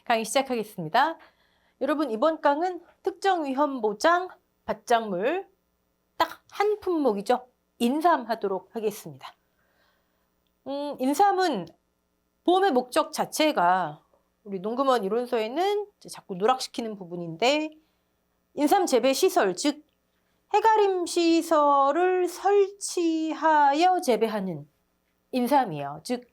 강의 시작하겠습니다. 여러분, 이번 강은 특정 위험 보장 받장물 딱 한 품목이죠. 인삼하도록 하겠습니다. 인삼은 보험의 목적 자체가 우리 농금원 이론서에는 자꾸 누락시키는 부분인데, 인삼 재배 시설, 즉 해가림 시설을 설치하여 재배하는 인삼이에요. 즉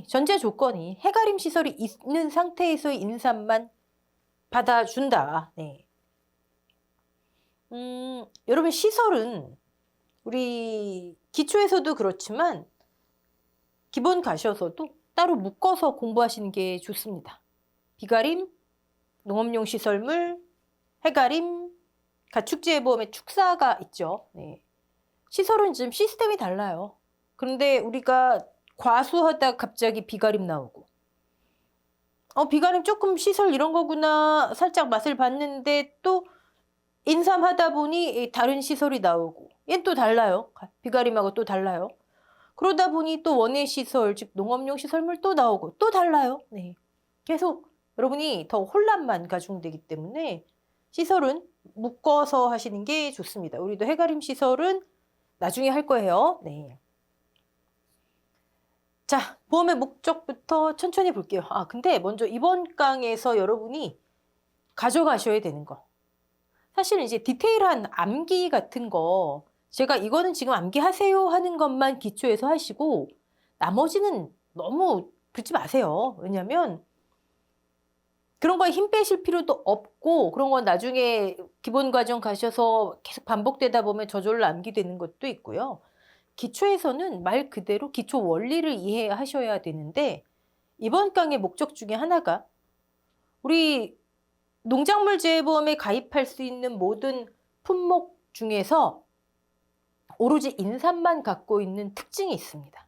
전제 조건이 해가림 시설이 있는 상태에서의 인삼만 받아준다. 네. 여러분, 시설은 우리 기초에서도 그렇지만 기본 가셔서도 따로 묶어서 공부하시는 게 좋습니다. 비가림, 농업용 시설물, 해가림, 가축재해보험의 축사가 있죠. 네. 시설은 지금 시스템이 달라요. 그런데 우리가 과수하다 갑자기 비가림 나오고, 비가림 조금 시설 이런 거구나 살짝 맛을 봤는데 또 인삼하다 보니 다른 시설이 나오고, 얘는 또 달라요. 비가림하고 또 달라요. 그러다 보니 또 원예 시설, 즉 농업용 시설물 또 나오고 또 달라요. 네. 계속 여러분이 더 혼란만 가중되기 때문에 시설은 묶어서 하시는 게 좋습니다. 우리도 해가림 시설은 나중에 할 거예요. 네. 자, 보험의 목적부터 천천히 볼게요. 근데 먼저 이번 강에서 여러분이 가져가셔야 되는 거. 사실 이제 디테일한 암기 같은 거, 제가 이거는 지금 암기하세요 하는 것만 기초에서 하시고 나머지는 너무 붙지 마세요. 왜냐면 그런 거에 힘 빼실 필요도 없고, 그런 건 나중에 기본 과정 가셔서 계속 반복되다 보면 저절로 암기되는 것도 있고요. 기초에서는 말 그대로 기초 원리를 이해하셔야 되는데, 이번 강의 목적 중에 하나가 우리 농작물 재해보험에 가입할 수 있는 모든 품목 중에서 오로지 인삼만 갖고 있는 특징이 있습니다.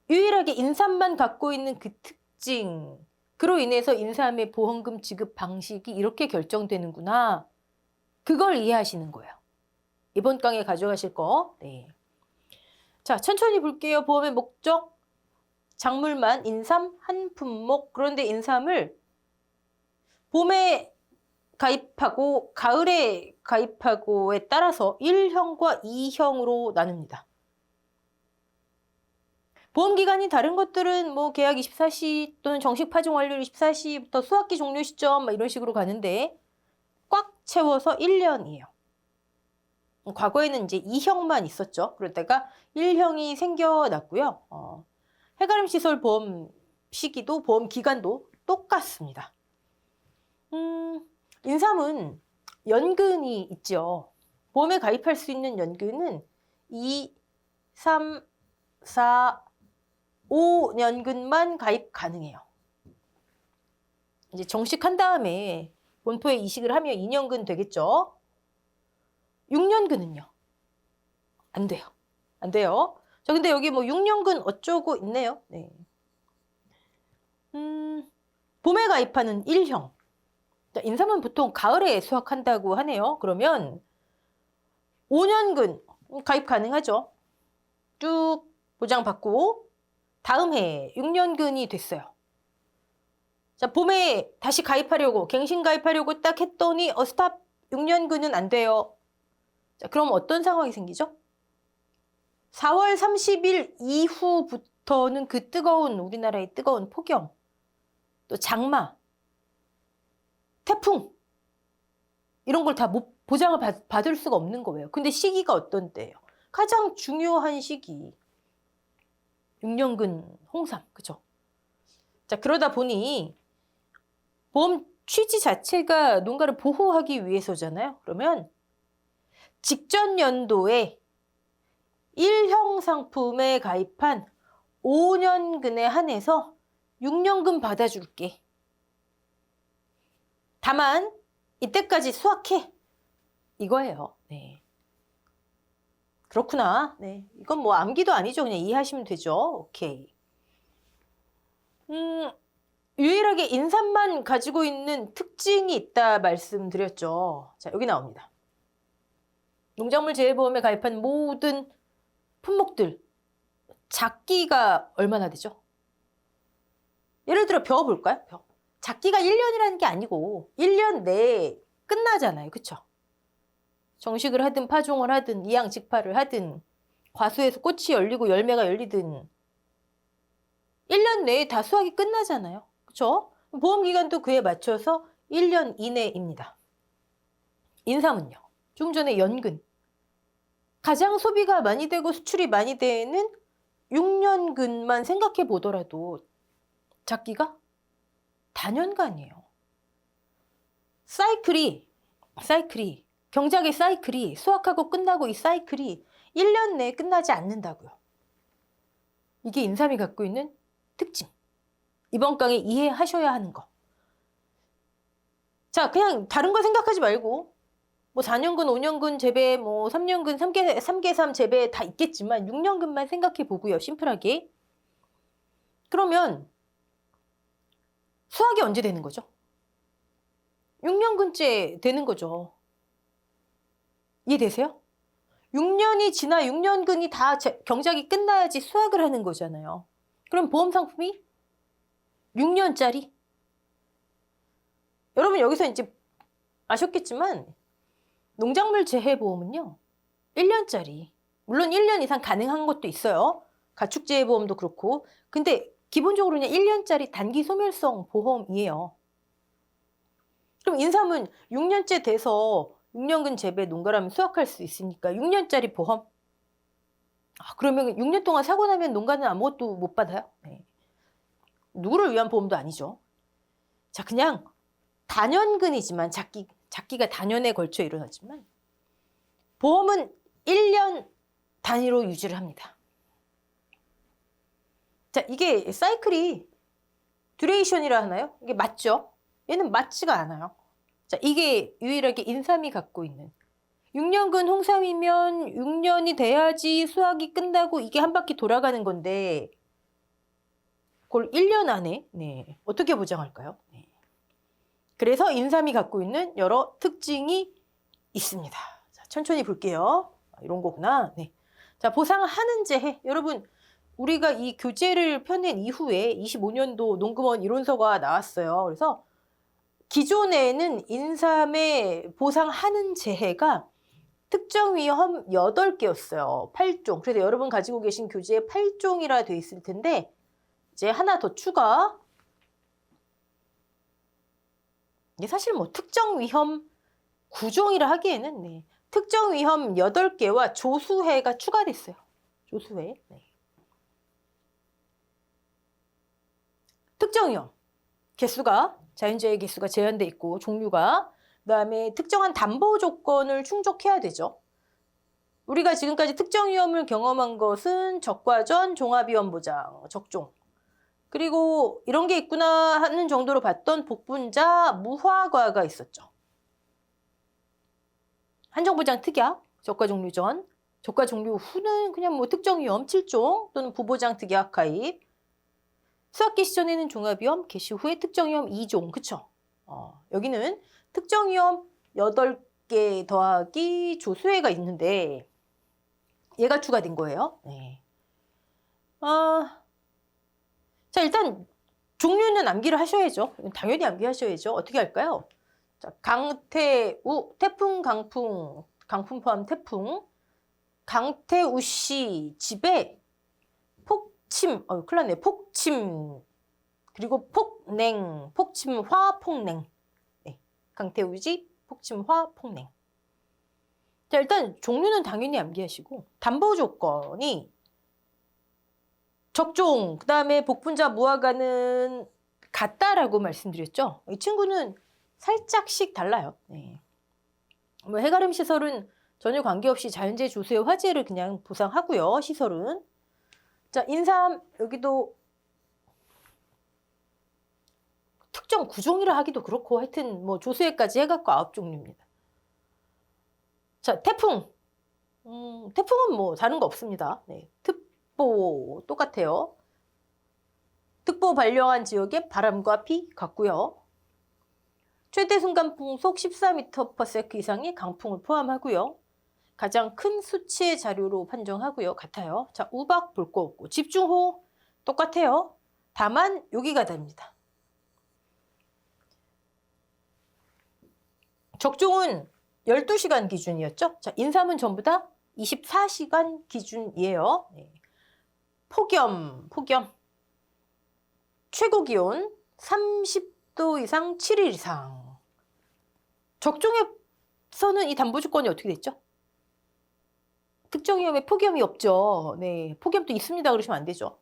유일하게 인삼만 갖고 있는 그 특징, 그로 인해서 인삼의 보험금 지급 방식이 이렇게 결정되는구나. 그걸 이해하시는 거예요. 이번 강에 가져가실 거. 네. 자, 천천히 볼게요. 보험의 목적, 작물만 인삼 한 품목. 그런데 인삼을 봄에 가입하고 가을에 가입하고에 따라서 1형과 2형으로 나눕니다. 보험기간이 다른 것들은 뭐 계약 24시 또는 정식 파종 완료 24시부터 수확기 종료 시점 이런 식으로 가는데, 꽉 채워서 1년이에요. 과거에는 이제 2형만 있었죠. 그러다가 1형이 생겨났고요. 해가림 시설 보험 시기도 보험 기간도 똑같습니다. 인삼은 연근이 있죠. 보험에 가입할 수 있는 연근은 2, 3, 4, 5년근만 가입 가능해요. 이제 정식한 다음에 본토에 이식을 하면 2년근 되겠죠. 6년근은요? 안 돼요. 안 돼요. 저 근데 여기 뭐 6년근 어쩌고 있네요. 네. 봄에 가입하는 1형. 인삼은 보통 가을에 수확한다고 하네요. 그러면 5년근 가입 가능하죠. 쭉 보장받고 다음 해에 6년근이 됐어요. 자, 봄에 다시 가입하려고, 갱신 가입하려고 딱 했더니 스탑, 6년근은 안 돼요. 자, 그럼 어떤 상황이 생기죠? 4월 30일 이후부터는 그 뜨거운, 우리나라의 뜨거운 폭염, 또 장마, 태풍, 이런 걸 다 보장을 받을 수가 없는 거예요. 근데 시기가 어떤 때예요? 가장 중요한 시기. 6년근 홍삼, 그죠? 자, 그러다 보니 보험 취지 자체가 농가를 보호하기 위해서잖아요. 그러면 직전 연도에 1형 상품에 가입한 5년근에 한해서 6년근 받아줄게. 다만 이때까지 수확해. 이거예요. 네. 그렇구나. 네. 이건 뭐 암기도 아니죠. 그냥 이해하시면 되죠. 오케이. 유일하게 인삼만 가지고 있는 특징이 있다 말씀드렸죠. 자, 여기 나옵니다. 농작물 재해보험에 가입한 모든 품목들, 작기가 얼마나 되죠? 예를 들어 벼 볼까요? 벼. 작기가 1년이라는 게 아니고 1년 내에 끝나잖아요. 그쵸? 정식을 하든 파종을 하든 이양직파를 하든 과수에서 꽃이 열리고 열매가 열리든 1년 내에 다 수확이 끝나잖아요. 그쵸? 보험기간도 그에 맞춰서 1년 이내입니다. 인삼은요. 좀 전에 연근. 가장 소비가 많이 되고 수출이 많이 되는 6년근만 생각해 보더라도 작기가 단연간이에요. 사이클이 경작의 사이클이 수확하고 끝나고 이 사이클이 1년 내에 끝나지 않는다고요. 이게 인삼이 갖고 있는 특징. 이번 강의 이해하셔야 하는 거. 자, 그냥 다른 거 생각하지 말고 뭐 4년근, 5년근 재배, 뭐 3년근, 3개3 재배 다 있겠지만 6년근만 생각해 보고요. 심플하게. 그러면 수확이 언제 되는 거죠? 6년근째 되는 거죠. 이해되세요? 6년이 지나 6년근이 다 경작이 끝나야지 수확을 하는 거잖아요. 그럼 보험 상품이 6년짜리? 여러분 여기서 이제 아셨겠지만 농작물 재해보험은요. 1년짜리. 물론 1년 이상 가능한 것도 있어요. 가축재해보험도 그렇고. 근데 기본적으로 그냥 1년짜리 단기 소멸성 보험이에요. 그럼 인삼은 6년째 돼서 6년근 재배 농가라면 수확할 수 있으니까 6년짜리 보험. 그러면 6년 동안 사고 나면 농가는 아무것도 못 받아요? 네. 누구를 위한 보험도 아니죠. 자, 그냥 단연근이지만 작기가 단연에 걸쳐 일어나지만 보험은 1년 단위로 유지를 합니다. 자, 이게 사이클이 듀레이션이라 하나요? 이게 맞죠? 얘는 맞지가 않아요. 자, 이게 유일하게 인삼이 갖고 있는 6년근 홍삼이면 6년이 돼야지 수확이 끝나고 이게 한 바퀴 돌아가는 건데 그걸 1년 안에 어떻게 보장할까요? 그래서 인삼이 갖고 있는 여러 특징이 있습니다. 자, 천천히 볼게요. 이런 거구나. 자, 보상하는 재해. 여러분, 우리가 이 교재를 펴낸 이후에 25년도 농금원 이론서가 나왔어요. 그래서 기존에는 인삼의 보상하는 재해가 특정 위험 8개였어요. 8종. 그래서 여러분 가지고 계신 교재에 8종이라 돼 있을 텐데 이제 하나 더 추가. 이게 사실 뭐 특정 위험 9종이라 하기에는 특정 위험 8개와 조수해가 추가됐어요. 조수해. 특정 위험 개수가 자연재해 개수가 제한돼 있고 종류가 그다음에 특정한 담보 조건을 충족해야 되죠. 우리가 지금까지 특정 위험을 경험한 것은 적과전, 종합위험 보장, 적종. 그리고 이런 게 있구나 하는 정도로 봤던 복분자, 무화과가 있었죠. 한정보장 특약, 적과 종류 전, 적과 종류 후는 그냥 뭐 특정 위험 7종 또는 부보장 특약 가입. 수확 개시 전에는 종합위험, 개시 후에 특정 위험 2종. 그쵸? 여기는 특정 위험 8개 더하기 조수해가 있는데 얘가 추가된 거예요. 자, 일단 종류는 암기를 하셔야죠. 당연히 암기하셔야죠. 어떻게 할까요? 자, 강태우, 태풍, 강풍 포함 태풍, 강태우씨 집에 폭침, 큰일 났네. 폭침, 그리고 폭냉, 폭침화, 폭냉. 강태우지, 폭침화, 폭냉. 자, 일단 종류는 당연히 암기하시고 담보 조건이 적종, 그 다음에 복분자 무화과는 같다라고 말씀드렸죠. 이 친구는 살짝씩 달라요. 뭐 해가림 시설은 전혀 관계없이 자연재해 조수의 화재를 그냥 보상하고요. 시설은. 자, 인삼 여기도 특정 구종이라 하기도 그렇고 하여튼 뭐 조수해까지 해갖고 9종류입니다. 자, 태풍. 태풍은 뭐 다른 거 없습니다. 특보 똑같아요. 특보 발령한 지역의 바람과 비 같고요. 최대 순간 풍속 14m/s 이상의 강풍을 포함하고요. 가장 큰 수치의 자료로 판정하고요. 같아요. 자, 우박 볼 거 없고 집중호우 똑같아요. 다만 여기가 다릅니다. 적종은 12시간 기준이었죠. 자, 인삼은 전부 다 24시간 기준이에요. 네. 폭염. 최고 기온 30도 이상 7일 이상. 적종에서는 이 담보 조건이 어떻게 됐죠? 특정 위험에 폭염이 없죠. 네, 폭염도 있습니다. 그러시면 안 되죠.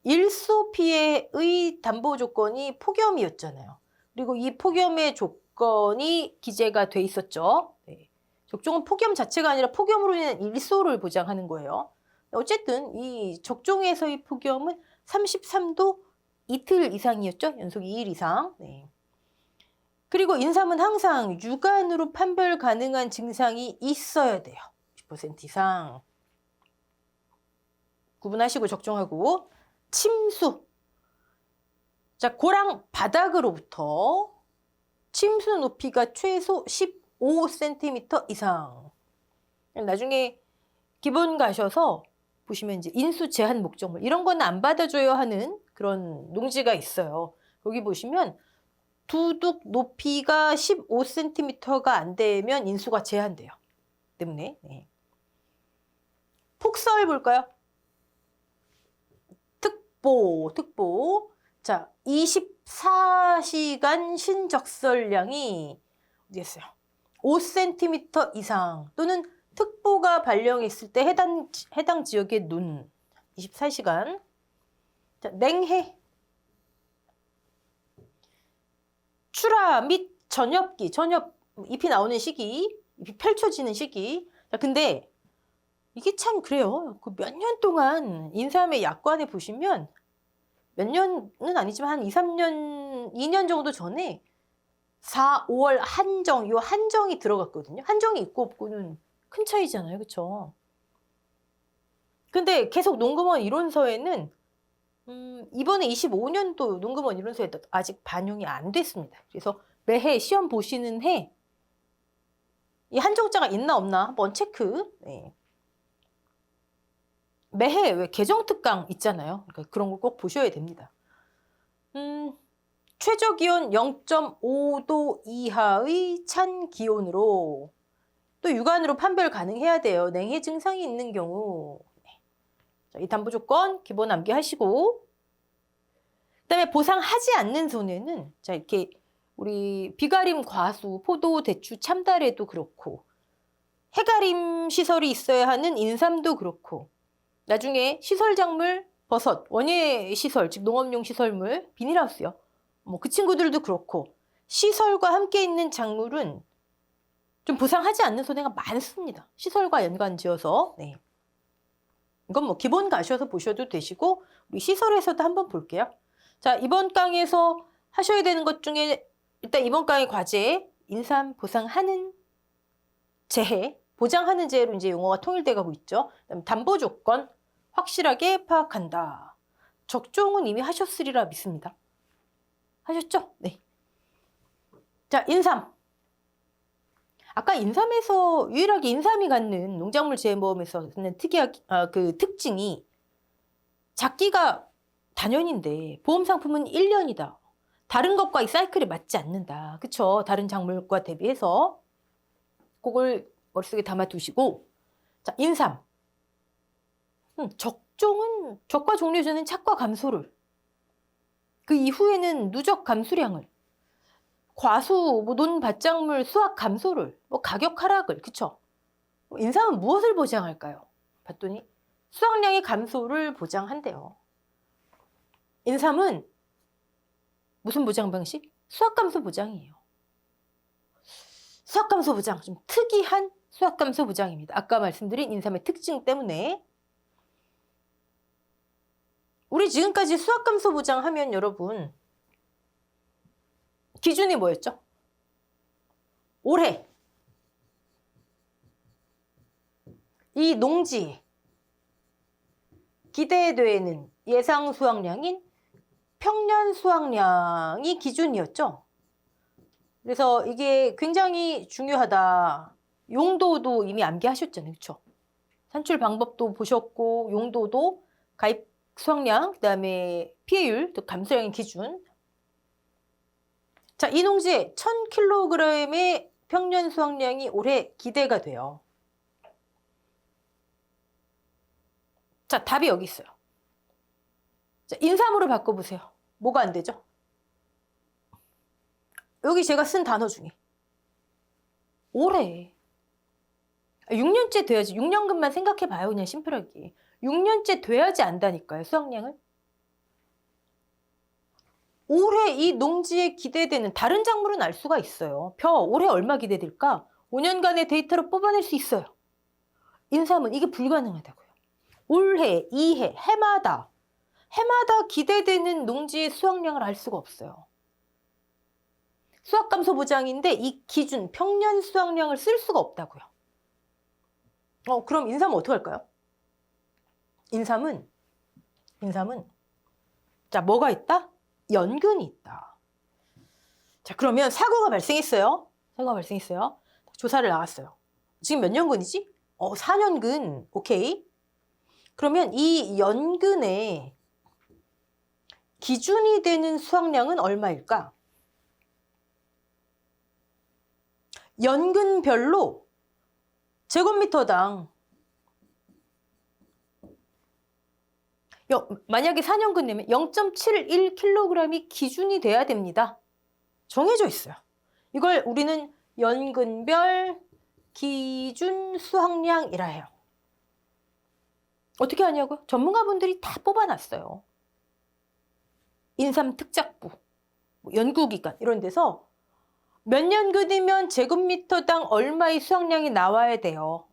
일소 피해의 담보 조건이 폭염이었잖아요. 그리고 이 폭염의 조건이 기재가 돼 있었죠. 네. 적종은 폭염 자체가 아니라 폭염으로 인한 일소를 보장하는 거예요. 어쨌든 이 적종에서의 폭염은 33도 이틀 이상이었죠. 연속 2일 이상. 네. 그리고 인삼은 항상 육안으로 판별 가능한 증상이 있어야 돼요. 10% 이상. 구분하시고 적종하고. 침수. 자, 고랑 바닥으로부터 침수 높이가 최소 15cm 이상. 나중에 기본 가셔서 보시면 이제 인수 제한 목적물 이런 건 안 받아줘야 하는 그런 농지가 있어요. 거기 보시면 두둑 높이가 15cm가 안 되면 인수가 제한돼요. 때문에. 네. 폭설 볼까요? 특보. 자, 24시간 신적설량이 어디 있어요? 5cm 이상 또는 특보가 발령했을 때 해당 지역의 눈 24시간. 자, 냉해. 출하 및 전엽기, 잎이 나오는 시기, 잎이 펼쳐지는 시기. 자, 근데 이게 참 그래요. 그 몇 년 동안 인삼의 약관에 보시면 몇 년은 아니지만 한 2, 3년, 2년 정도 전에 4, 5월 한정, 이 한정이 들어갔거든요. 한정이 있고 없고는 큰 차이잖아요. 그렇죠? 근데 계속 농금원 이론서에는 이번에 25년도 농금원 이론서에 아직 반영이 안 됐습니다. 그래서 매해 시험 보시는 해 이 한정자가 있나 없나 한번 체크. 네. 매해 왜 개정특강 있잖아요. 그러니까 그런 걸 꼭 보셔야 됩니다. 최저 기온 0.5도 이하의 찬 기온으로 또 육안으로 판별 가능해야 돼요. 냉해 증상이 있는 경우. 네. 자, 이 담보 조건 기본 암기하시고 그다음에 보상하지 않는 손해는 자 이렇게 우리 비가림 과수, 포도, 대추, 참다래도 그렇고 해가림 시설이 있어야 하는 인삼도 그렇고 나중에 시설작물, 버섯, 원예 시설, 즉 농업용 시설물, 비닐하우스요. 뭐 그 친구들도 그렇고 시설과 함께 있는 작물은 좀 보상하지 않는 손해가 많습니다. 시설과 연관지어서. 네. 이건 뭐 기본 가셔서 보셔도 되시고 우리 시설에서도 한번 볼게요. 자, 이번 강의에서 하셔야 되는 것 중에 일단 이번 강의 과제 인삼 보상하는 재해, 보장하는 재해로 이제 용어가 통일돼 가고 있죠. 그다음에 담보 조건 확실하게 파악한다. 적종은 이미 하셨으리라 믿습니다. 하셨죠? 네. 자, 인삼. 아까 인삼에서 유일하게 인삼이 갖는 농작물 재해보험에서는 그 특징이 작기가 단연인데 보험 상품은 1년이다. 다른 것과 이 사이클에 맞지 않는다. 그쵸? 다른 작물과 대비해서 그걸 머릿속에 담아두시고 자, 인삼. 적종은 적과 종료전은 착과 감소를 그 이후에는 누적 감수량을 과수, 뭐 논밭작물 수확 감소를 뭐 가격 하락을 그쵸? 인삼은 무엇을 보장할까요? 봤더니 수확량의 감소를 보장한대요. 인삼은 무슨 보장 방식? 수확 감소 보장이에요. 수확 감소 보장 좀 특이한 수확 감소 보장입니다. 아까 말씀드린 인삼의 특징 때문에 우리 지금까지 수확 감소 보장하면 여러분 기준이 뭐였죠? 올해 이 농지에 기대되는 예상 수확량인 평년 수확량이 기준이었죠. 그래서 이게 굉장히 중요하다. 용도도 이미 암기하셨잖아요. 그렇죠? 산출 방법도 보셨고 용도도 가입 수확량, 그다음에 피해율, 또 감소량의 기준. 자, 이 농지에 1000kg의 평년 수확량이 올해 기대가 돼요. 자, 답이 여기 있어요. 자, 인삼으로 바꿔보세요. 뭐가 안 되죠? 여기 제가 쓴 단어 중에 올해 6년째 돼야지. 6년근만 생각해봐요. 그냥 심플하게. 6년째 돼야지 안다니까요. 수확량을. 올해 이 농지에 기대되는 다른 작물은 알 수가 있어요. 올해 얼마 기대될까? 5년간의 데이터로 뽑아낼 수 있어요. 인삼은 이게 불가능하다고요. 올해, 2해, 해마다 기대되는 농지의 수확량을 알 수가 없어요. 수확 감소 보장인데 이 기준, 평년 수확량을 쓸 수가 없다고요. 그럼 인삼은 어떻게 할까요? 인삼은 자, 뭐가 있다? 연근이 있다. 자, 그러면 사고가 발생했어요. 조사를 나갔어요. 지금 몇 년근이지? 4년근. 오케이. 그러면 이 연근의 기준이 되는 수확량은 얼마일까? 연근별로 제곱미터당 만약에 4년근 내면 0.71kg이 기준이 돼야 됩니다. 정해져 있어요. 이걸 우리는 연근별 기준 수확량이라 해요. 어떻게 하냐고요? 전문가분들이 다 뽑아놨어요. 인삼 특작부, 연구기관 이런 데서 몇 년근이면 제곱미터당 얼마의 수확량이 나와야 돼요.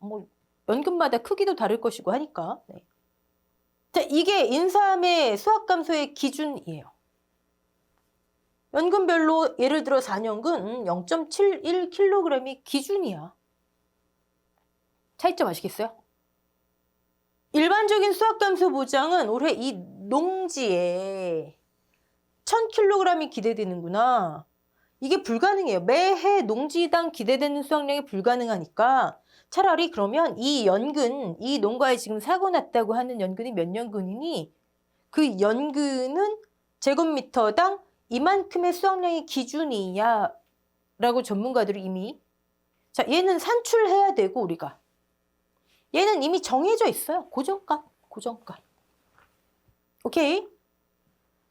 연근마다 크기도 다를 것이고 하니까. 네. 자, 이게 인삼의 수확 감소의 기준이에요. 연근별로 예를 들어 4년근 0.71kg이 기준이야. 차이점 아시겠어요? 일반적인 수확 감소 보장은 올해 이 농지에 1000kg이 기대되는구나. 이게 불가능해요. 매해 농지당 기대되는 수확량이 불가능하니까 차라리 그러면 이 연근, 이 농가에 지금 사고 났다고 하는 연근이 몇 년근이니 그 연근은 제곱미터당 이만큼의 수확량이 기준이야 라고 전문가들이 이미 자, 얘는 산출해야 되고 우리가 얘는 이미 정해져 있어요. 고정값. 오케이?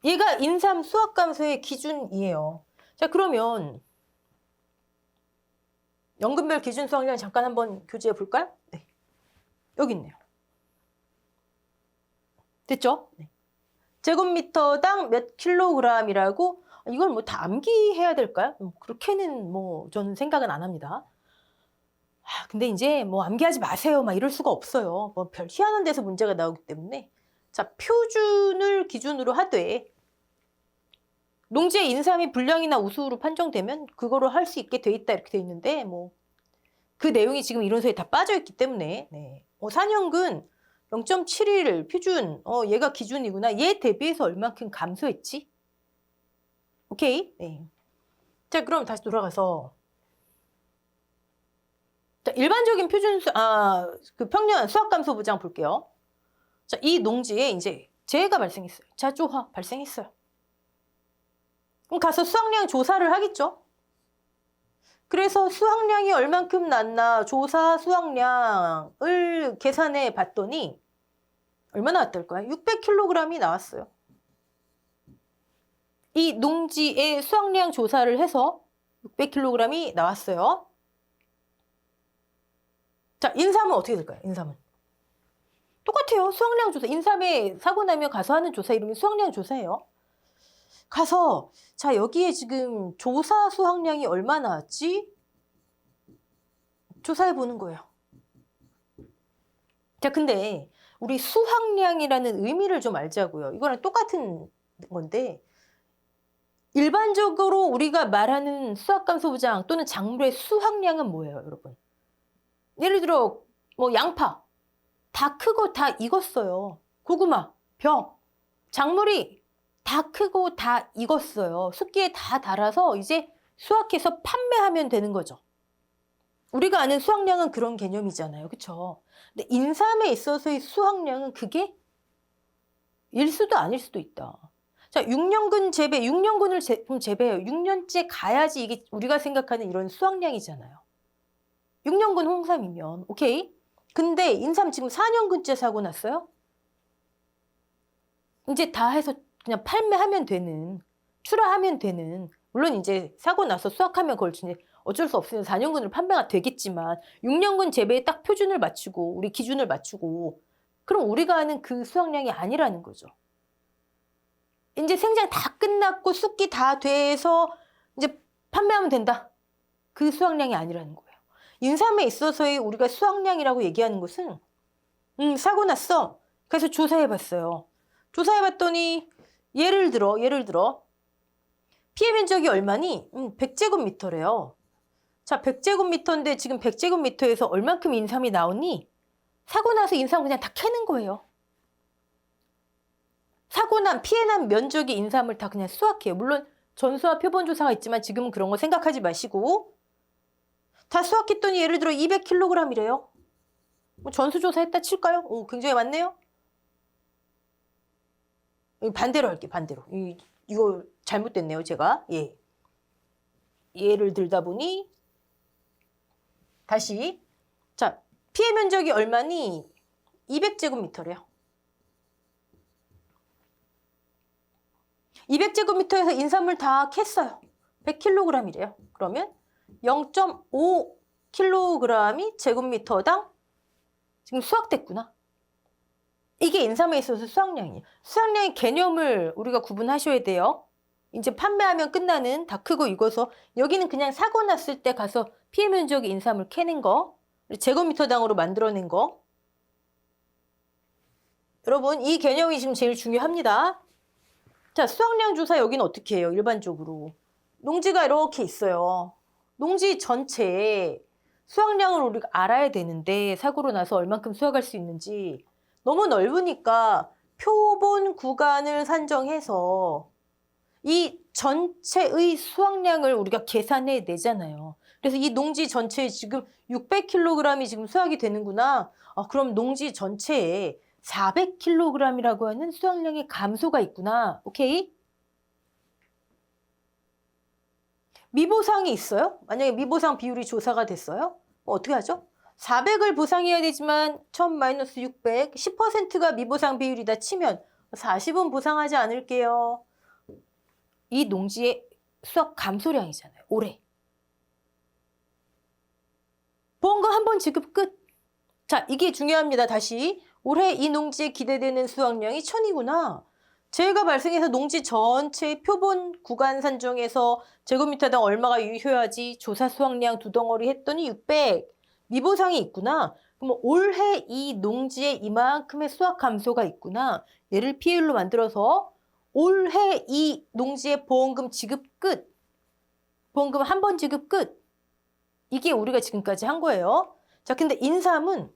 얘가 인삼 수확 감소의 기준이에요. 자, 그러면 연근별 기준 수확량 잠깐 한번 교재해 볼까요? 네. 여기 있네요. 됐죠? 네. 제곱미터당 몇 킬로그램이라고 이걸 뭐 다 암기해야 될까요? 그렇게는 저는 생각은 안 합니다. 근데 이제 암기하지 마세요. 막 이럴 수가 없어요. 별 희한한 데서 문제가 나오기 때문에. 자, 표준을 기준으로 하되 농지의 인삼이 불량이나 우수로 판정되면 그거로 할 수 있게 돼 있다 이렇게 돼 있는데 그 내용이 지금 이론서에 다 빠져 있기 때문에 네. 4년근 0.71 표준 얘가 기준이구나. 얘 대비해서 얼만큼 감소했지? 오케이? 네. 자, 그럼 다시 돌아가서 자, 일반적인 그 평년 수확 감소 보장 볼게요. 자, 이 농지에 이제 재해가 발생했어요. 자조화 발생했어요. 그럼 가서 수확량 조사를 하겠죠? 그래서 수확량이 얼만큼 났나 조사 수확량을 계산해 봤더니 얼마나 왔달까요? 600kg이 나왔어요. 이 농지의 수확량 조사를 해서 600kg이 나왔어요. 자, 인삼은 어떻게 될까요? 인삼은 똑같아요. 수확량 조사. 인삼에 사고 나면 가서 하는 조사 이름이 수확량 조사예요. 가서 자, 여기에 지금 조사 수확량이 얼마 나왔지? 조사해 보는 거예요. 자, 근데 우리 수확량이라는 의미를 좀 알자고요. 이거랑 똑같은 건데 일반적으로 우리가 말하는 수확 감소 보장 또는 작물의 수확량은 뭐예요, 여러분? 예를 들어 양파 다 크고 다 익었어요. 고구마, 벼, 작물이 다 크고 다 익었어요. 숫기에 다 달아서 이제 수확해서 판매하면 되는 거죠. 우리가 아는 수확량은 그런 개념이잖아요. 그렇죠? 근데 인삼에 있어서의 수확량은 그게 일 수도 아닐 수도 있다. 자, 6년근 재배, 6년근을 그럼 재배해요. 6년째 가야지 이게 우리가 생각하는 이런 수확량이잖아요. 6년근 홍삼이면 오케이. 근데 인삼 지금 4년근째 사고 났어요. 이제 다 해서 그냥 판매하면 되는, 출하하면 되는, 물론 이제 사고 나서 수확하면 그걸 어쩔 수 없으면 4년근으로 판매가 되겠지만 6년근 재배에 딱 표준을 맞추고 우리 기준을 맞추고 그럼 우리가 아는 그 수확량이 아니라는 거죠. 이제 생장 다 끝났고 쑥기 다 돼서 이제 판매하면 된다. 그 수확량이 아니라는 거예요. 인삼에 있어서의 우리가 수확량이라고 얘기하는 것은 사고 났어. 그래서 조사해봤어요. 조사해봤더니 예를 들어 피해 면적이 얼마니? 100제곱미터래요. 자, 100제곱미터인데 지금 100제곱미터에서 얼만큼 인삼이 나오니? 사고 나서 인삼 그냥 다 캐는 거예요. 피해 난 면적의 인삼을 다 그냥 수확해요. 물론 전수와 표본 조사가 있지만 지금은 그런 거 생각하지 마시고 다 수확했더니 예를 들어 200kg이래요. 전수조사했다 칠까요? 오, 굉장히 많네요. 반대로 할게요. 반대로. 이거 잘못됐네요. 제가. 예. 예를 들다 보니 다시 자, 피해 면적이 얼마니? 200제곱미터래요. 200제곱미터에서 인삼을 다 캤어요. 100kg이래요. 그러면 0.5kg이 제곱미터당 지금 수확됐구나. 이게 인삼에 있어서 수확량이에요. 수확량의 개념을 우리가 구분하셔야 돼요. 이제 판매하면 끝나는 다 크고 익어서 여기는 그냥 사고 났을 때 가서 피해 면적의 인삼을 캐는 거, 제곱미터당으로 만들어낸 거. 여러분 이 개념이 지금 제일 중요합니다. 자, 수확량 조사 여기는 어떻게 해요? 일반적으로. 농지가 이렇게 있어요. 농지 전체에 수확량을 우리가 알아야 되는데 사고로 나서 얼만큼 수확할 수 있는지 너무 넓으니까 표본 구간을 산정해서 이 전체의 수확량을 우리가 계산해 내잖아요. 그래서 이 농지 전체에 지금 600kg이 지금 수확이 되는구나. 그럼 농지 전체에 400kg이라고 하는 수확량의 감소가 있구나. 오케이? 미보상이 있어요? 만약에 미보상 비율이 조사가 됐어요? 어떻게 하죠? 400을 보상해야 되지만 1000 마이너스 600, 10%가 미보상 비율이다 치면 40은 보상하지 않을게요. 이 농지의 수확 감소량이잖아요. 올해. 보험금 한 번 지급 끝. 자, 이게 중요합니다. 다시. 올해 이 농지에 기대되는 수확량이 1000이구나. 재해가 발생해서 농지 전체 표본 구간 산정해서 제곱미터당 얼마가 유효하지? 조사 수확량 두 덩어리 했더니 600. 미보상이 있구나. 그럼 올해 이 농지에 이만큼의 수확 감소가 있구나. 얘를 피해율로 만들어서 올해 이 농지의 보험금 지급 끝. 보험금 한 번 지급 끝. 이게 우리가 지금까지 한 거예요. 자, 근데 인삼은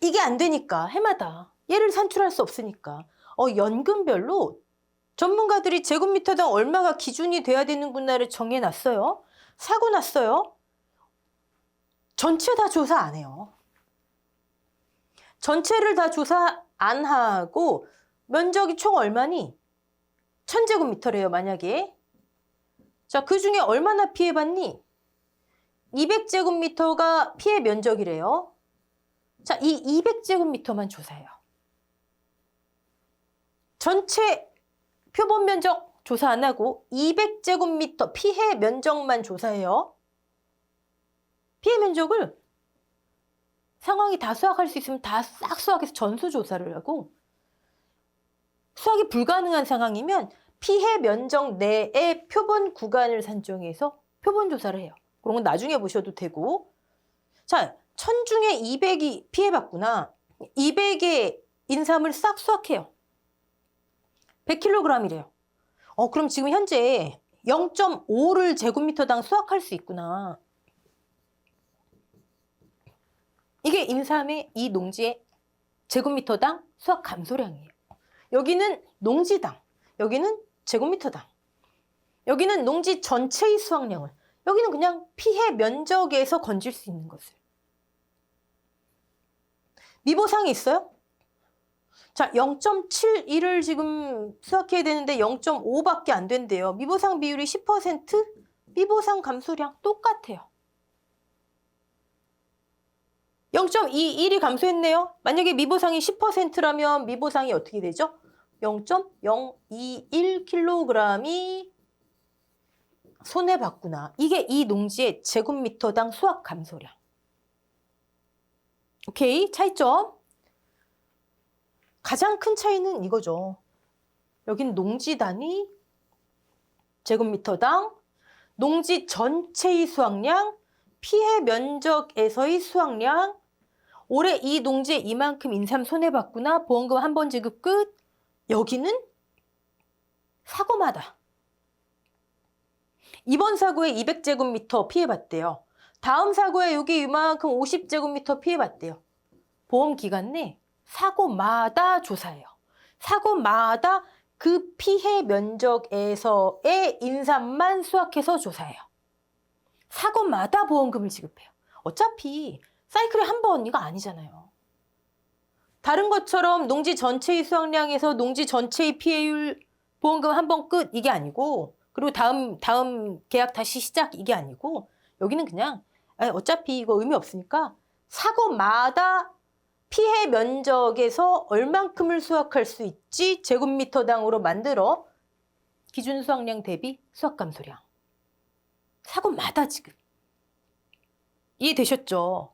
이게 안 되니까 해마다 얘를 산출할 수 없으니까 연금별로 전문가들이 제곱미터당 얼마가 기준이 돼야 되는구나를 정해놨어요. 사고 났어요. 전체 다 조사 안 해요. 전체를 다 조사 안 하고 면적이 총 얼마니? 1000제곱미터래요, 만약에. 자, 그 중에 얼마나 피해봤니? 200제곱미터가 피해 면적이래요. 자, 이 200제곱미터만 조사해요. 전체 표본 면적 조사 안 하고 200제곱미터 피해 면적만 조사해요. 피해 면적을 상황이 다 수확할 수 있으면 다 싹 수확해서 전수조사를 하고 수확이 불가능한 상황이면 피해 면적 내의 표본 구간을 산정해서 표본 조사를 해요. 그런 건 나중에 보셔도 되고. 자, 1000 중에 200이 피해봤구나. 200의 인삼을 싹 수확해요. 100kg이래요. 그럼 지금 현재 0.5를 제곱미터당 수확할 수 있구나. 이게 인삼의 이 농지의 제곱미터당 수확 감소량이에요. 여기는 농지당, 여기는 제곱미터당. 여기는 농지 전체의 수확량을, 여기는 그냥 피해 면적에서 건질 수 있는 것을. 미보상이 있어요? 자, 0.72를 지금 수확해야 되는데 0.5밖에 안 된대요. 미보상 비율이 10%? 미보상 감소량 똑같아요. 0.21이 감소했네요. 만약에 미보상이 10%라면 미보상이 어떻게 되죠? 0.021kg이 손해봤구나. 이게 이 농지의 제곱미터당 수확 감소량. 오케이, 차이점. 가장 큰 차이는 이거죠. 여긴 농지 단위, 제곱미터당, 농지 전체의 수확량, 피해 면적에서의 수확량, 올해 이 농지에 이만큼 인삼 손해봤구나, 보험금 한 번 지급 끝. 여기는 사고마다. 이번 사고에 200제곱미터 피해봤대요. 다음 사고에 여기 이만큼 50제곱미터 피해봤대요. 보험 기간 내 사고마다 조사해요. 사고마다 그 피해 면적에서의 인삼만 수확해서 조사해요. 사고마다 보험금을 지급해요. 어차피 사이클에 한 번이가 아니잖아요. 다른 것처럼 농지 전체의 수확량에서 농지 전체의 피해율 보험금 한 번 끝 이게 아니고, 그리고 다음 계약 다시 시작 이게 아니고, 여기는 그냥 어차피 이거 의미 없으니까 사고마다 피해 면적에서 얼만큼을 수확할 수 있지 제곱미터당으로 만들어 기준 수확량 대비 수확 감소량. 사고마다 지금. 이해되셨죠?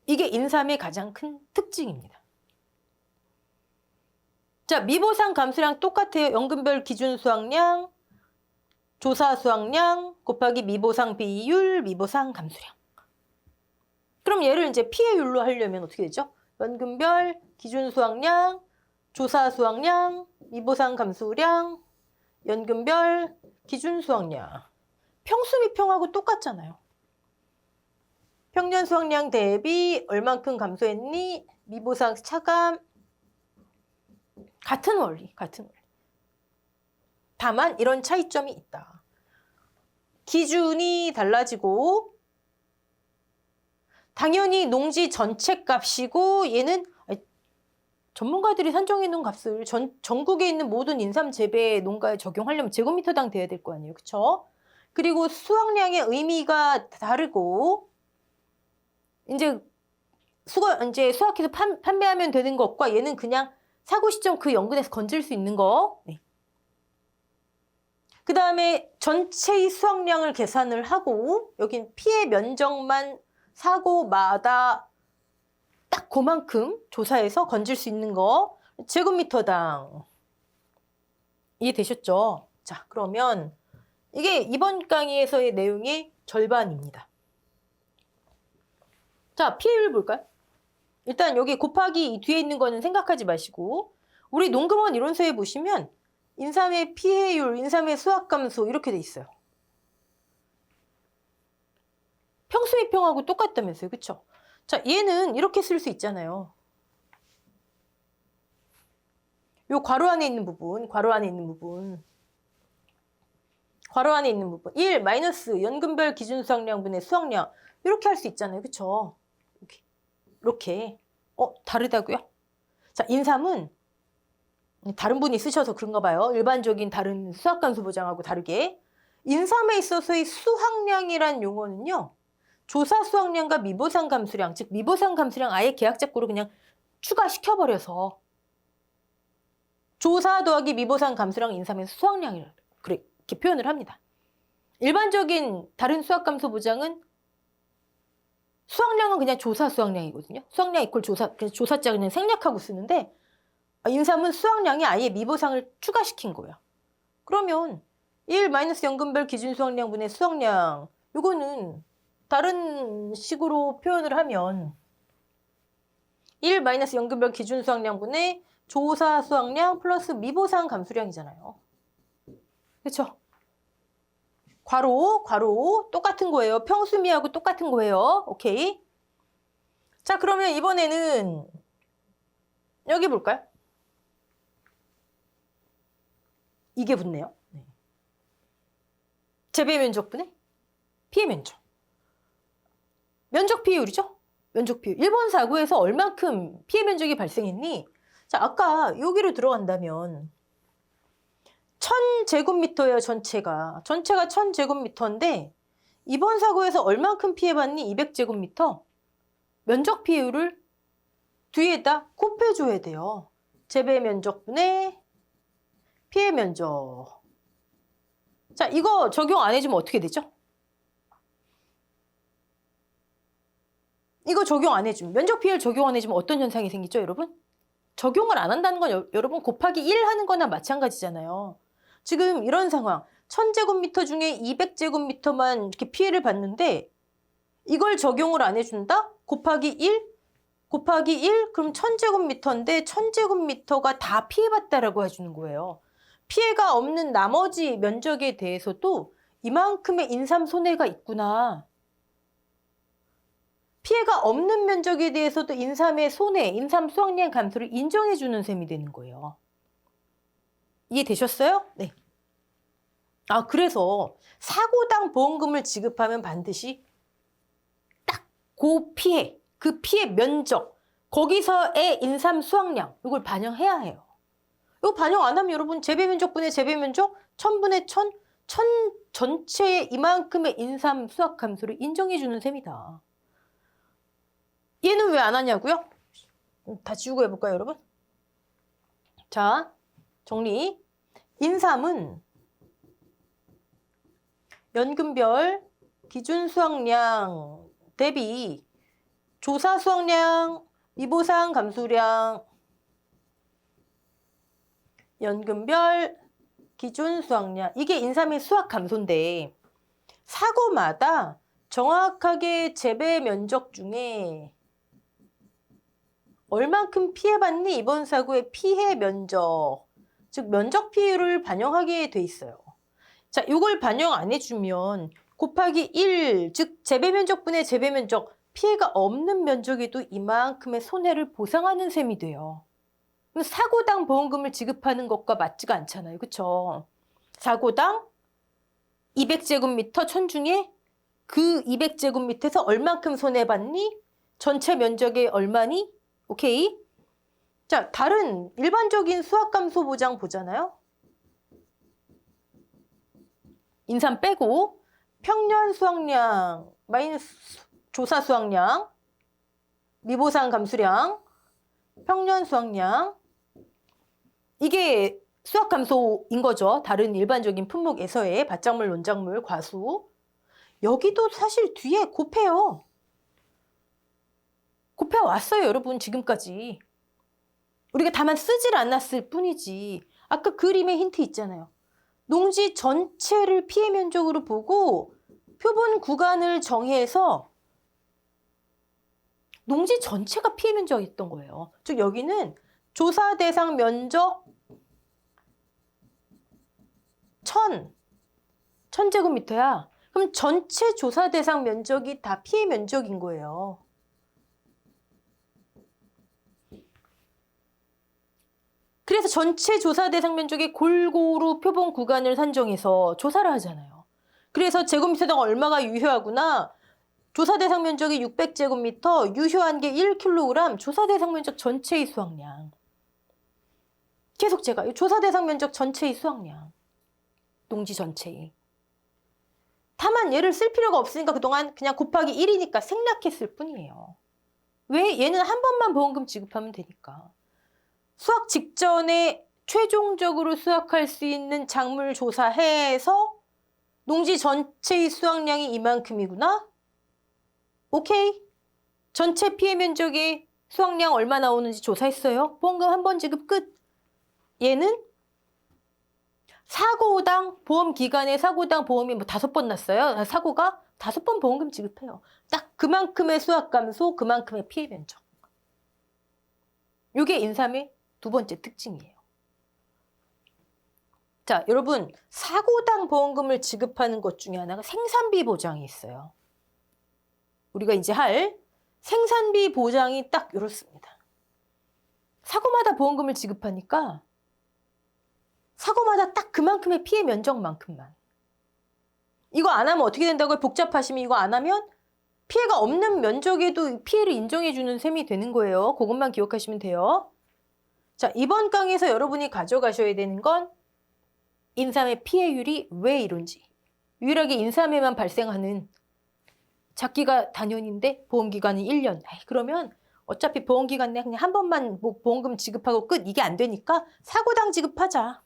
이게 인삼의 가장 큰 특징입니다. 자, 미보상 감소량 똑같아요. 연금별 기준 수확량, 조사 수확량 곱하기 미보상 비율, 미보상 감소량. 그럼 얘를 이제 피해율로 하려면 어떻게 되죠? 연금별 기준 수확량, 조사 수확량, 미보상 감소량, 연금별 기준 수확량. 평수미평하고 똑같잖아요. 평년 수확량 대비 얼만큼 감소했니? 미보상 차감. 같은 원리, 같은 원리. 다만 이런 차이점이 있다. 기준이 달라지고 당연히 농지 전체 값이고, 얘는 전문가들이 산정해 놓은 값을 전국에 있는 모든 인삼 재배 농가에 적용하려면 제곱미터당 돼야 될 거 아니에요. 그쵸? 그리고 수확량의 의미가 다르고, 이제 수확해서 판매하면 되는 것과 얘는 그냥 사고 시점 그 연근에서 건질 수 있는 거. 네. 그 다음에 전체의 수확량을 계산을 하고, 여긴 피해 면적만 사고마다 딱 그만큼 조사해서 건질 수 있는 거. 제곱미터당. 이해되셨죠? 자, 그러면 이게 이번 강의에서의 내용의 절반입니다. 자, 피해율 볼까요? 일단 여기 곱하기 이 뒤에 있는 거는 생각하지 마시고, 우리 농금원 이론서에 보시면 인삼의 피해율, 인삼의 수확 감소 이렇게 돼 있어요. 평수미평하고 똑같다면서요. 그쵸? 자, 얘는 이렇게 쓸 수 있잖아요. 요 괄호 안에 있는 부분, 괄호 안에 있는 부분. 괄호 안에 있는 부분. 1 마이너스 연금별 기준 수확량분의 수확량. 이렇게 할 수 있잖아요. 그쵸? 이렇게. 다르다고요? 자, 인삼은 다른 분이 쓰셔서 그런가 봐요. 일반적인 다른 수확 감소 보장하고 다르게. 인삼에 있어서의 수확량이란 용어는요, 조사 수확량과 미보상 감소량, 즉 미보상 감소량 아예 계약적으로 그냥 추가시켜버려서 조사 더하기 미보상 감소량 인삼의 수확량이라고 이렇게 표현을 합니다. 일반적인 다른 수확 감소 보장은 수확량은 그냥 조사 수확량이거든요. 수확량 이퀄 조사, 그래서 조사자 그냥 생략하고 쓰는데, 인삼은 수확량이 아예 미보상을 추가시킨 거예요. 그러면 1 마이너스 연금별 기준 수확량분의 수확량, 이거는 다른 식으로 표현을 하면 1 마이너스 연금별 기준 수확량분의 조사 수확량 플러스 미보상 감소량이잖아요. 그렇죠? 괄호 똑같은 거예요. 평수미하고 똑같은 거예요. 오케이. 자, 그러면 이번에는 여기 볼까요? 이게 붙네요. 네. 재배 면적분의 피해 면적. 면적 비율이죠? 면적 비율. 이번 사고에서 얼만큼 피해 면적이 발생했니? 자, 아까 여기로 들어간다면 1000제곱미터예요, 전체가. 전체가 1000제곱미터인데 이번 사고에서 얼만큼 피해봤니? 200제곱미터. 면적 비율을 뒤에다 곱해줘야 돼요. 재배 면적분의 피해 면적. 자, 이거 적용 안 해주면 어떻게 되죠? 이거 적용 안 해주면, 면적 비율 적용 안 해주면 어떤 현상이 생기죠, 여러분? 적용을 안 한다는 건 여러분 곱하기 1 하는 거나 마찬가지잖아요. 지금 이런 상황, 1000제곱미터 중에 200제곱미터만 이렇게 피해를 봤는데 이걸 적용을 안 해준다? 곱하기 1? 곱하기 1? 그럼 1000제곱미터인데 1000제곱미터가 다 피해봤다라고 해주는 거예요. 피해가 없는 나머지 면적에 대해서도 이만큼의 인삼 손해가 있구나. 피해가 없는 면적에 대해서도 인삼의 손해, 인삼 수확량 감소를 인정해주는 셈이 되는 거예요. 이해되셨어요? 네. 아, 그래서 사고당 보험금을 지급하면 반드시 딱 그 피해, 그 피해 면적, 거기서의 인삼 수확량, 이걸 반영해야 해요. 이거 반영 안 하면 여러분 재배 면적분의 재배 면적, 1000분의 1000, 1000 전체의 이만큼의 인삼 수확 감소를 인정해주는 셈이다. 얘는 왜 안 하냐고요? 다 지우고 해볼까요, 여러분? 자, 정리. 인삼은 연금별 기준 수확량 대비 조사 수확량, 미보상 감소량, 연금별 기준 수확량. 이게 인삼의 수확 감소인데 사고마다 정확하게 재배 면적 중에 얼만큼 피해봤니? 이번 사고의 피해 면적, 즉 면적 비율을 반영하게 돼 있어요. 자, 이걸 반영 안 해주면 곱하기 1, 즉 재배 면적분의 재배 면적, 피해가 없는 면적에도 이만큼의 손해를 보상하는 셈이 돼요. 그럼 사고당 보험금을 지급하는 것과 맞지가 않잖아요. 그렇죠? 사고당 200제곱미터 1000 중에 그 200제곱미터에서 얼만큼 손해봤니? 전체 면적의 얼마니? 오케이. 자, 다른 일반적인 수확감소 보장 보잖아요. 인삼 빼고 평년 수확량 마이너스 조사 수확량, 미보상 감수량, 평년 수확량. 이게 수확 감소인 거죠. 다른 일반적인 품목에서의 밭작물, 논작물, 과수. 여기도 사실 뒤에 곱해요. 곱해왔어요, 여러분, 지금까지. 우리가 다만 쓰질 않았을 뿐이지. 아까 그림에 힌트 있잖아요. 농지 전체를 피해 면적으로 보고 표본 구간을 정해서 농지 전체가 피해 면적이었던 거예요. 즉 여기는 조사 대상 면적 1000제곱미터야. 그럼 전체 조사 대상 면적이 다 피해 면적인 거예요. 그래서 전체 조사 대상 면적의 골고루 표본 구간을 산정해서 조사를 하잖아요. 그래서 제곱미터당 얼마가 유효하구나. 조사 대상 면적이 600제곱미터, 유효한 게 1kg, 조사 대상 면적 전체의 수확량. 계속 제가 조사 대상 면적 전체의 수확량. 농지 전체의. 다만 얘를 쓸 필요가 없으니까 그동안 그냥 곱하기 1이니까 생략했을 뿐이에요. 왜? 얘는 한 번만 보험금 지급하면 되니까. 수확 직전에 최종적으로 수확할 수 있는 작물 조사해서 농지 전체의 수확량이 이만큼이구나. 오케이. 전체 피해 면적의 수확량 얼마 나오는지 조사했어요. 보험금 한 번 지급 끝. 얘는 사고당 보험 기간에 사고당 보험이 뭐 5번 났어요. 사고가 5번 보험금 지급해요. 딱 그만큼의 수확 감소, 그만큼의 피해 면적. 이게 인삼의 두 번째 특징이에요. 자, 여러분, 사고당 보험금을 지급하는 것 중에 하나가 생산비 보장이 있어요. 우리가 이제 할 생산비 보장이 딱 이렇습니다. 사고마다 보험금을 지급하니까 사고마다 딱 그만큼의 피해 면적만큼만. 이거 안 하면 어떻게 된다고요? 복잡하시면 이거 안 하면 피해가 없는 면적에도 피해를 인정해주는 셈이 되는 거예요. 그것만 기억하시면 돼요. 자, 이번 강의에서 여러분이 가져가셔야 되는 건 인삼의 피해율이 왜 이런지. 유일하게 인삼에만 발생하는 작기가 단연인데 보험기간은 1년. 그러면 어차피 보험기간 내에 그냥 한 번만 뭐 보험금 지급하고 끝. 이게 안 되니까 사고당 지급하자.